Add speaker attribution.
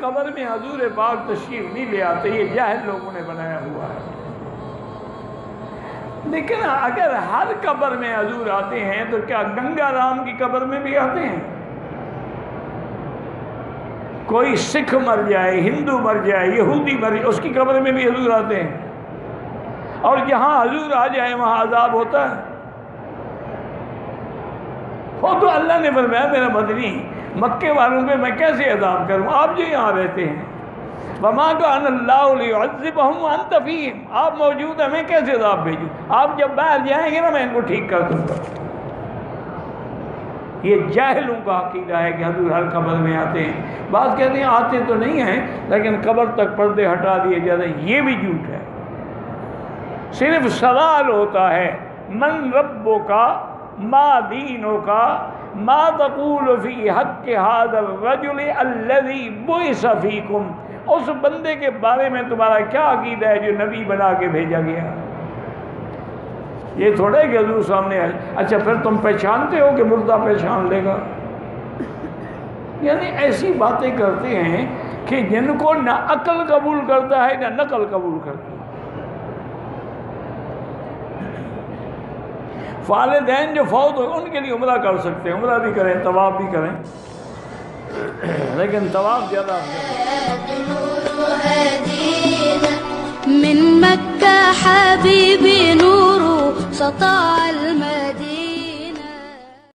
Speaker 1: قبر میں حضور پاک تشریف نہیں لے آتے، یہ جاہل لوگوں نے بنایا ہوا ہے۔ لیکن اگر ہر قبر میں حضور آتے ہیں تو کیا گنگا رام کی قبر میں بھی آتے ہیں؟ کوئی سکھ مر جائے، ہندو مر جائے، یہودی مر جائے، اس کی قبر میں بھی حضور آتے ہیں، اور جہاں حضور آ جائے وہاں عذاب ہوتا ہے؟ وہ تو اللہ نے فرمایا میرا مدنی مکے والوں پہ میں کیسے عذاب کروں، آپ جو یہاں رہتے ہیں، وَمَا كَانَ اللَّهُ لِيُعَذِّبَهُمْ وَأَنْتَ فِيهِمْ، آپ موجود ہیں، میں کیسے عذاب بھیجوں؟ آپ جب باہر جائیں گے نا میں ان کو ٹھیک کر دوں گا۔ یہ جاہلوں کا عقیدہ ہے کہ حضور ہر قبر میں آتے ہیں۔ بعض کہتے ہیں آتے تو نہیں ہیں لیکن قبر تک پردے ہٹا دیے جاتے ہیں، یہ بھی جھوٹ ہے۔ صرف سوال ہوتا ہے من ربک ما دینک ما تقول فی حق هذا الرجل الذی بعث فیکم، اس بندے کے بارے میں تمہارا کیا عقیدہ ہے جو نبی بنا کے بھیجا گیا؟ یہ تھوڑا ہے کہ حضور سامنے آئے، اچھا پھر تم پہچانتے ہو کہ مردہ پہچان لے گا؟ یعنی ایسی باتیں کرتے ہیں کہ جن کو نہ عقل قبول کرتا ہے نہ نقل قبول کرتا ہے۔ والدین جو فوت ہو ان کے لیے عمرہ کر سکتے ہیں، عمرہ بھی کریں، طواف بھی کریں، لیکن طواف زیادہ
Speaker 2: من مكة حبيبي نور سطع المدينة